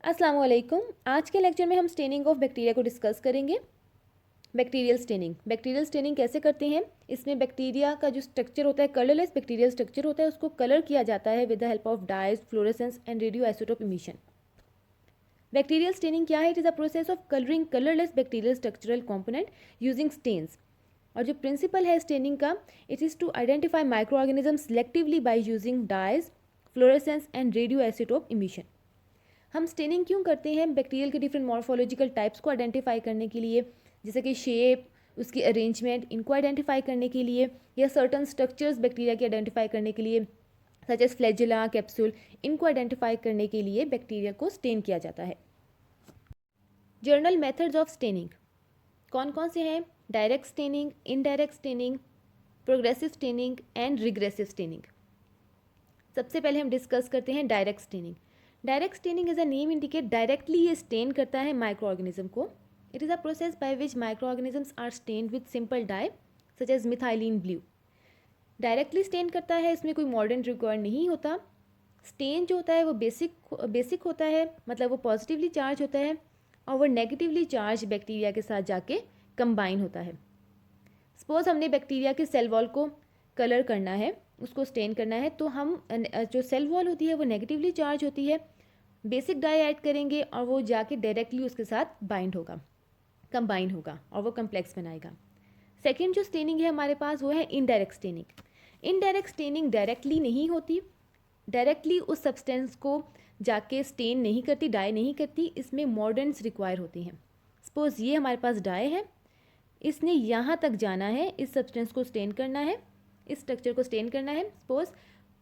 अस्सलाम वालेकुम। आज के लेक्चर में हम स्टेनिंग ऑफ बैक्टीरिया को डिस्कस करेंगे। बैक्टीरियल स्टेनिंग कैसे करते हैं? इसमें बैक्टीरिया का जो स्ट्रक्चर होता है, कलरलेस बैक्टीरियल स्ट्रक्चर होता है, उसको कलर किया जाता है with the help of dyes, fluorescence and radio isotope emission. Bacterial staining क्या है? It is a process of colouring colourless bacterial structural component using stains. और जो प्रिंसिपल है स्टेनिंग का, it is to identify micro organism selectively by using dyes, fluorescence and radio isotope emission. हम staining क्यों करते हैं? बैक्टीरियल के different morphological types को आइडेंटिफाई करने के लिए, जैसे कि शेप, उसकी अरेंजमेंट, इनको आइडेंटिफाई करने के लिए, या सर्टन स्ट्रक्चर्स बैक्टीरिया के आइडेंटिफाई करने के लिए, सच एज फ्लैजेला, कैप्सूल, इनको आइडेंटिफाई करने के लिए बैक्टीरिया को स्टेन किया जाता है। जर्नल मेथड्स ऑफ स्टेनिंग कौन कौन से हैं? Direct staining, indirect staining, progressive staining and regressive staining. सबसे पहले हम डिस्कस करते हैं direct staining. Direct staining as a name indicate, directly ये स्टेन करता है माइक्रो ऑर्गेनिज्म को। It is a process by which micro organisms are stained with simple dye such as methylene blue. Directly stain करता है, इसमें कोई modern required नहीं होता। स्टेन जो होता है वो बेसिक होता है, मतलब वो पॉजिटिवली चार्ज होता है, और वो नेगेटिवली चार्ज बैक्टीरिया के साथ जाके कंबाइन होता है। सपोज हमने बैक्टीरिया के सेल वॉल को कलर करना है, उसको स्टेन करना है, तो हम जो सेल वॉल होती है वो नेगेटिवली चार्ज होती है, बेसिक डाई ऐड करेंगे और वो जाके डायरेक्टली उसके साथ बाइंड होगा, कंबाइन होगा और वो कम्प्लेक्स बनाएगा। सेकेंड जो स्टेनिंग है हमारे पास वो है indirect staining. Indirect staining directly नहीं होती, डायरेक्टली उस सब्सटेंस को जाके स्टेन नहीं करती, डाई नहीं करती, इसमें मॉडर्न्स रिक्वायर होती हैं। सपोज ये हमारे पास डाई है, इसने यहाँ तक जाना है, इस सब्सटेंस को स्टेन करना है, इस स्ट्रक्चर को स्टेन करना है सपोज,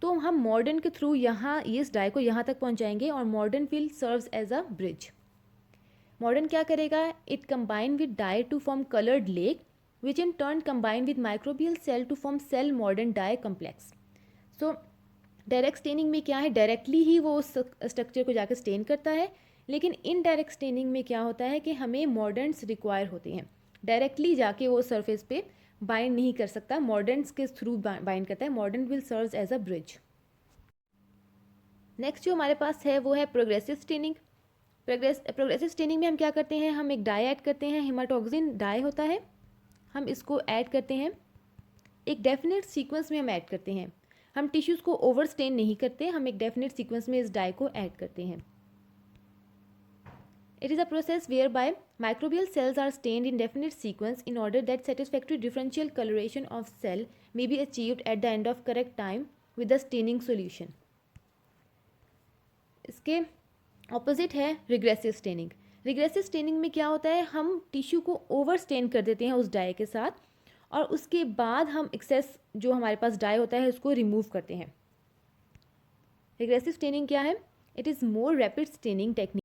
तो हम मॉडर्न के थ्रू यहाँ इस डाई को यहाँ तक पहुँचाएंगे और मॉडर्न will serves as a bridge. मॉडर्न क्या करेगा? It combine with dye to form coloured lake which in turn combine with microbial cell to form cell मॉडर्न dye complex. So direct staining में क्या है? डायरेक्टली ही वो उस स्ट्रक्चर को जाकर स्टेन करता है, लेकिन इनडायरेक्ट स्टेनिंग में क्या होता है कि हमें मॉडर्न्स रिक्वायर होते हैं। डायरेक्टली जाके वो सरफेस पे बाइंड नहीं कर सकता, मॉडर्न्स के थ्रू बाइंड करता है। मॉडर्न will serve as a bridge. Next जो हमारे पास है वो है प्रोग्रेसिव स्टेनिंग। प्रोग्रेसिव स्टेनिंग में हम क्या करते हैं? हम एक डाई ऐड करते हैं, हेमाटोक्सिन डाई होता है, हम इसको ऐड करते हैं, एक डेफिनेट सीक्वेंस में हम ऐड करते हैं। हम टिश्यूज़ को ओवर स्टेन नहीं करते, हम एक डेफिनेट सीक्वेंस में इस डाई को ऐड करते हैं। It is a process whereby microbial cells are stained in definite sequence in order that satisfactory differential coloration of cell may be achieved at the end of correct time with the staining solution. इसके opposite है regressive staining. Regressive staining में क्या होता है? हम tissue को over stand कर देते हैं उस डाई के साथ, और उसके बाद हम एक्सेस जो हमारे पास डाई होता है उसको रिमूव करते हैं। रिग्रेसिव स्टेनिंग क्या है? It is more rapid staining technique,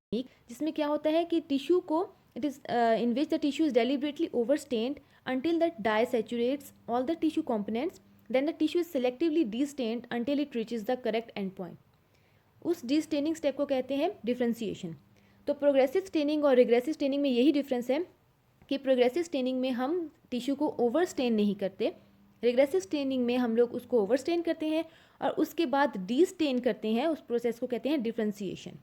जिसमें क्या होता है कि टिश्यू को it is in which the tissue is deliberately over stained until the dye saturates all the tissue components, then the tissue is selectively de-stained until it reaches the correct end point. उस de-staining step को कहते हैं differentiation. तो progressive staining और regressive staining में यही difference है कि प्रोग्रेसिव स्टेनिंग में हम टिश्यू को ओवर स्टेन नहीं करते, रिग्रेसिव स्टेनिंग में हम लोग उसको ओवर स्टेन करते हैं और उसके बाद डी स्टेन करते हैं। उस प्रोसेस को कहते हैं डिफ्रेंसिएशन।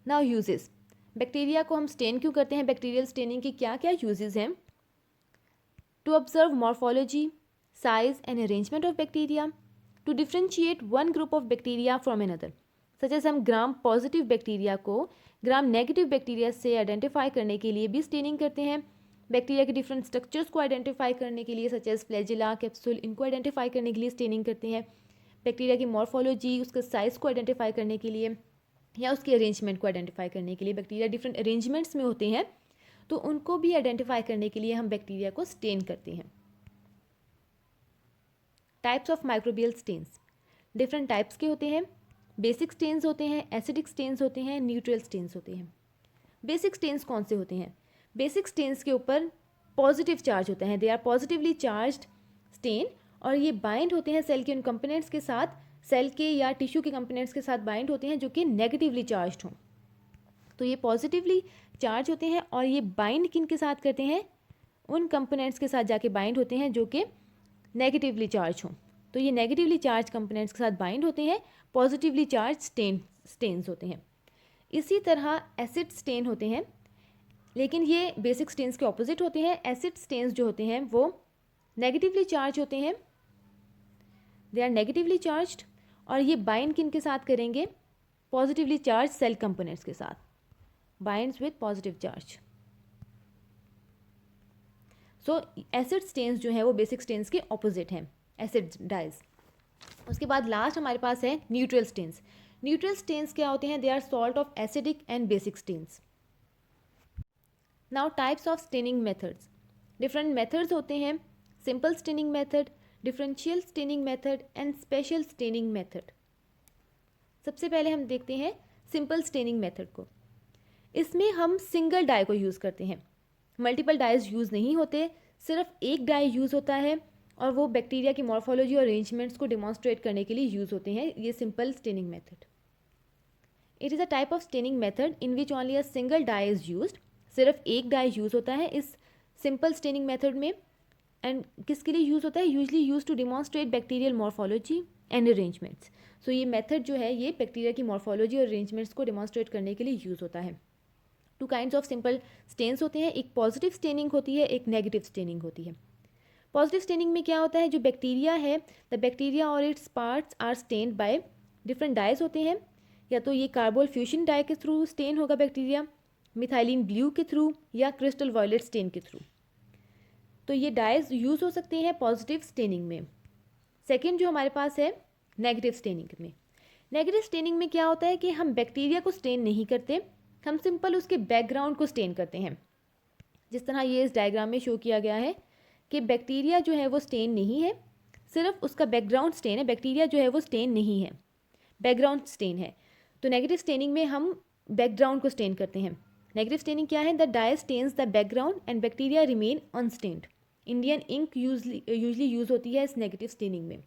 नाउ यूजेस, बैक्टीरिया को हम स्टेन क्यों करते हैं? बैक्टीरियल स्टेनिंग की क्या क्या यूजेस हैं? To observe morphology, size and arrangement of bacteria, to differentiate one group of bacteria from another, such as हम ग्राम पॉजिटिव बैक्टीरिया को ग्राम नेगेटिव बैक्टीरिया से आइडेंटिफाई करने के लिए भी स्टेनिंग करते हैं। बैक्टीरिया के डिफरेंट स्ट्रक्चर्स को आइडेंटिफाई करने के लिए सच एज फ्लैजेला, कैप्सूल, इनको आइडेंटिफाई करने के लिए स्टेनिंग करते हैं। बैक्टीरिया की मॉर्फोलॉजी, उसके साइज़ को आइडेंटिफाई करने के लिए या उसके अरेंजमेंट को आइडेंटिफाई करने के लिए, बैक्टीरिया डिफरेंट अरेंजमेंट्स में होते हैं तो उनको भी आइडेंटिफाई करने के लिए हम बैक्टीरिया को स्टेन करते हैं। Types of microbial stains different types के होते हैं। बेसिक स्टेन्स होते हैं, एसिडिक स्टेन्स होते हैं, न्यूट्रल स्टेन्स होते हैं। बेसिक स्टेन्स कौन से होते हैं? बेसिक स्टेन्स के ऊपर पॉजिटिव चार्ज होता है, they are positively charged stain, और ये बाइंड होते हैं सेल के उन कंपोनेंट्स के साथ, सेल के या टिश्यू के कंपोनेंट्स के साथ बाइंड होते हैं जो कि नेगेटिवली चार्ज्ड हों। तो ये पॉजिटिवली चार्ज होते हैं और ये बाइंड किन के साथ करते हैं? उन कंपोनेंट्स के साथ जाके बाइंड होते हैं जो कि नेगेटिवली चार्ज हों। तो ये नेगेटिवली चार्ज कंपोनेंट्स के साथ बाइंड होते हैं, पॉजिटिवली चार्ज स्टेन्स होते हैं। इसी तरह एसिड स्टेन होते हैं, लेकिन ये बेसिक स्टेन्स के ऑपोजिट होते हैं। एसिड स्टेन्स जो होते हैं वो नेगेटिवली चार्ज होते हैं, दे आर नेगेटिवली चार्ज्ड, और ये बाइंड किन के साथ करेंगे, पॉजिटिवली चार्ज सेल कंपोनेंट्स के साथ, binds with positive charge. So acid stains जो है वो बेसिक स्टेन्स के ऑपोजिट हैं, एसिड डाइज। उसके बाद लास्ट हमारे पास है न्यूट्रल स्टेन्स। न्यूट्रल स्टेन्स क्या होते हैं, they are salt of acidic and basic stains. Now types of staining methods, different methods होते हैं, simple staining method, differential staining method and special staining method. सबसे पहले हम देखते हैं सिंपल स्टेनिंग मेथड को। इसमें हम सिंगल डाई को यूज़ करते हैं, मल्टीपल डाइज यूज़ नहीं होते, सिर्फ एक डाई यूज़ होता है और वो बैक्टीरिया की मॉर्फोलॉजी और अरेंजमेंट्स को डिमॉन्स्ट्रेट करने के लिए यूज़ होते हैं, ये simple staining method. It is a type of staining method in which only a single dye is used, सिर्फ एक डाई यूज़ होता है इस सिंपल स्टेनिंग मेथड में। एंड किसके लिए यूज़ होता है, usually use to demonstrate bacterial morphology and arrangements. So ये मेथड जो है ये बैक्टीरिया की मॉर्फोलॉजी और अरेंजमेंट्स को डिमॉन्स्ट्रेट करने के लिए यूज़ होता है। Two kinds of simple stains होते हैं, एक पॉजिटिव स्टेनिंग होती है, एक नेगेटिव स्टेनिंग होती है। पॉजिटिव स्टेनिंग में क्या होता है, जो बैक्टीरिया है, द बैक्टीरिया और its parts are stained by different dyes होते हैं, या तो ये कार्बोल फ्यूजन डाई के थ्रू स्टेन होगा बैक्टीरिया, मिथाइलिन ब्लू के थ्रू, या क्रिस्टल वॉयलेट स्टेन के थ्रू। तो ये डाइज यूज़ हो सकते हैं पॉजिटिव स्टेनिंग में। सेकेंड जो हमारे पास है नेगेटिव स्टेनिंग में। नेगेटिव स्टेनिंग में क्या होता है कि हम बैक्टीरिया को स्टेन नहीं करते, हम सिंपल उसके बैकग्राउंड को स्टेन करते हैं। जिस तरह ये इस डायग्राम में शो किया गया है कि बैक्टीरिया जो है वो स्टेन नहीं है, सिर्फ उसका बैकग्राउंड स्टेन है, बैक्टीरिया जो है वो स्टेन नहीं है, बैकग्राउंड स्टेन है। तो नेगेटिव स्टेनिंग में हम बैकग्राउंड को स्टेन करते हैं। नेगेटिव स्टेनिंग क्या है, the dye stains the background and bacteria remain unstained. Indian ink usually use होती है इस नेगेटिव स्टेनिंग में।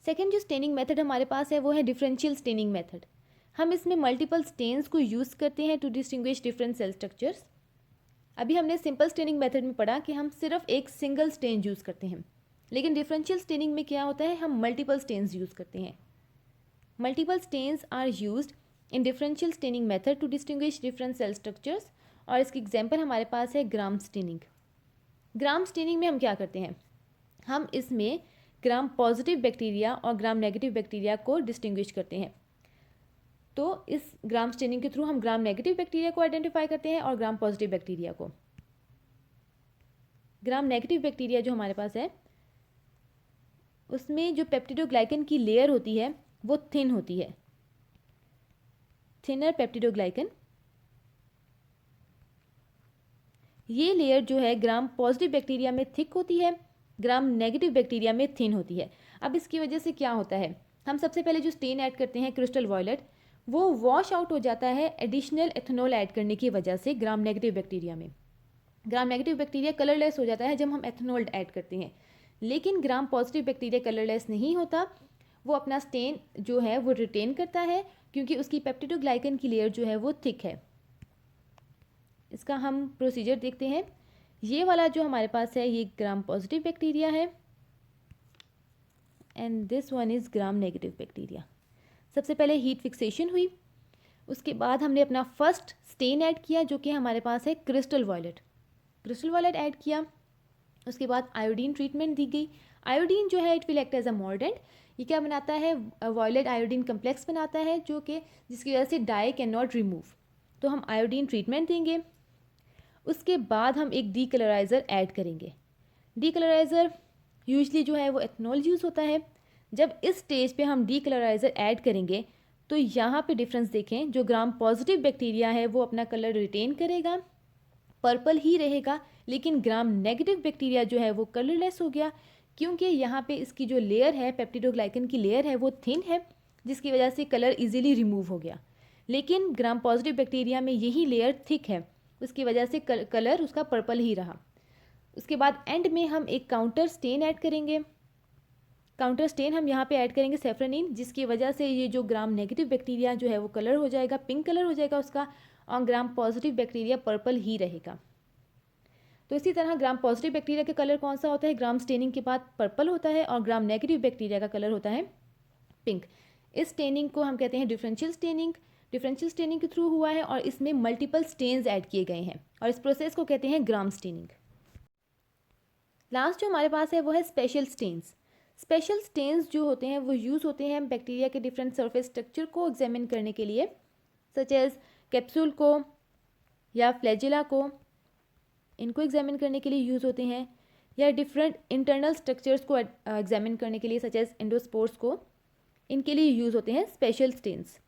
सेकेंड जो स्टेनिंग मेथड हमारे पास है वो है डिफरेंशियल स्टेनिंग मेथड। हम इसमें मल्टीपल स्टेन्स को यूज़ करते हैं to distinguish different cell structures. अभी हमने सिंपल स्टेनिंग मेथड में पढ़ा कि हम सिर्फ एक सिंगल स्टेन यूज़ करते हैं, लेकिन डिफरेंशियल स्टेनिंग में क्या होता है, हम मल्टीपल स्टेन्स यूज़ करते हैं। Multiple stains are used in differential staining method to distinguish different cell structures, और इसकी एग्जांपल हमारे पास है ग्राम स्टेनिंग। ग्राम स्टेनिंग में हम क्या करते हैं, हम इसमें ग्राम पॉजिटिव बैक्टीरिया और ग्राम नेगेटिव बैक्टीरिया को डिस्टिंग्विश करते हैं। तो इस ग्राम स्टेनिंग के थ्रू हम ग्राम नेगेटिव बैक्टीरिया को आइडेंटिफाई करते हैं और ग्राम पॉजिटिव बैक्टीरिया को। ग्राम नेगेटिव बैक्टीरिया जो हमारे पास है उसमें जो पेप्टिडोग्लाइकन की लेयर होती है वो थिन होती है, थिनर पेप्टिडोग्लाइकन। ये लेयर जो है ग्राम पॉजिटिव बैक्टीरिया में थिक होती है, ग्राम नेगेटिव बैक्टीरिया में थिन होती है। अब इसकी वजह से क्या होता है, हम सबसे पहले जो स्टेन ऐड करते हैं क्रिस्टल वॉयलेट, वो वॉश आउट हो जाता है एडिशनल एथेनॉल ऐड करने की वजह से ग्राम नेगेटिव बैक्टीरिया में। ग्राम नेगेटिव बैक्टीरिया कलरलेस हो जाता है जब हम एथेनॉल ऐड करते हैं, लेकिन ग्राम पॉजिटिव बैक्टीरिया कलरलेस नहीं होता, वो अपना स्टेन जो है वो रिटेन करता है क्योंकि उसकी पेप्टिडोग्लाइकन की लेयर जो है वो थिक है। इसका हम प्रोसीजर देखते हैं। ये वाला जो हमारे पास है ये ग्राम पॉजिटिव बैक्टीरिया है and this one is gram negative bacteria. सबसे पहले हीट फिक्सेशन हुई, उसके बाद हमने अपना फर्स्ट स्टेन ऐड किया जो कि हमारे पास है crystal violet. Crystal violet add किया, उसके बाद आयोडीन ट्रीटमेंट दी गई। आयोडीन जो है it will act as a mordant. ये क्या बनाता है, वॉयलेट आयोडीन कम्प्लेक्स बनाता है जो कि जिसकी वजह से डाई कैन नॉट रिमूव, तो हम आयोडीन ट्रीटमेंट देंगे। उसके बाद हम एक डीकलराइज़र ऐड करेंगे। डीकलराइज़र यूजली जो है वो एथनॉल यूज़ होता है। जब इस स्टेज पे हम डीकलराइज़र ऐड करेंगे तो यहाँ पे डिफरेंस देखें, जो ग्राम पॉजिटिव बैक्टीरिया है वो अपना कलर रिटेन करेगा, पर्पल ही रहेगा, लेकिन ग्राम नेगेटिव बैक्टीरिया जो है वो कलरलेस हो गया क्योंकि यहाँ पे इसकी जो लेयर है पेप्टिडोग्लाइकन की लेयर है वो थिन है, जिसकी वजह से कलर इजीली रिमूव हो गया। लेकिन ग्राम पॉजिटिव बैक्टीरिया में यही लेयर थिक है, उसकी वजह से कलर उसका पर्पल ही रहा। उसके बाद एंड में हम एक काउंटर स्टेन ऐड करेंगे। काउंटर स्टेन हम यहाँ पे ऐड करेंगे सेफ्रोनिन, जिसकी वजह से ये जो ग्राम नेगेटिव बैक्टीरिया जो है वो कलर हो जाएगा, पिंक कलर हो जाएगा उसका, और ग्राम पॉजिटिव बैक्टीरिया पर्पल ही रहेगा। तो इसी तरह ग्राम पॉजिटिव बैक्टीरिया का कलर कौन सा होता है, ग्राम स्टेनिंग के बाद पर्पल होता है, और ग्राम नेगेटिव बैक्टीरिया का कलर होता है पिंक। इस स्टेनिंग को हम कहते हैं डिफरेंशियल स्टेनिंग। डिफरेंशियल स्टेनिंग के थ्रू हुआ है और इसमें मल्टीपल स्टेन्स ऐड किए गए हैं और इस प्रोसेस को कहते हैं ग्राम स्टेनिंग। लास्ट जो हमारे पास है वो है स्पेशल स्टेन्स। स्पेशल स्टेन्स जो होते हैं वो यूज़ होते हैं बैक्टीरिया के डिफरेंट सरफेस स्ट्रक्चर को एग्जामिन करने के लिए, सच एज कैप्सूल को या फ्लैजिला को, इनको एग्जामिन करने के लिए यूज़ होते हैं, या डिफरेंट इंटरनल स्ट्रक्चर्स को एग्जामिन करने के लिए सच एज एंडोस्पोर्स को, इनके लिए यूज़ होते हैं special stains.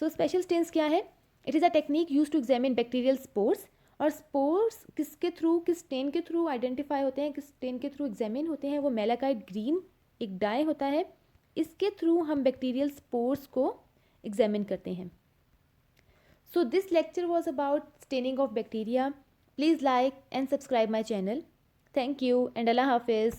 So special stains क्या है? It is a technique use to examine bacterial spores. और स्पोर्स किसके थ्रू, किस स्टेन के थ्रू आइडेंटिफाई होते हैं, किस स्टेन के थ्रू एग्जामिन होते हैं? वो मेलाकाइट ग्रीन एक डाई होता है, इसके थ्रू हम बैक्टीरियल स्पोर्स को एग्जामिन करते हैं। So this lecture was about staining of bacteria. Please like and subscribe my channel. Thank you and Allah Hafiz.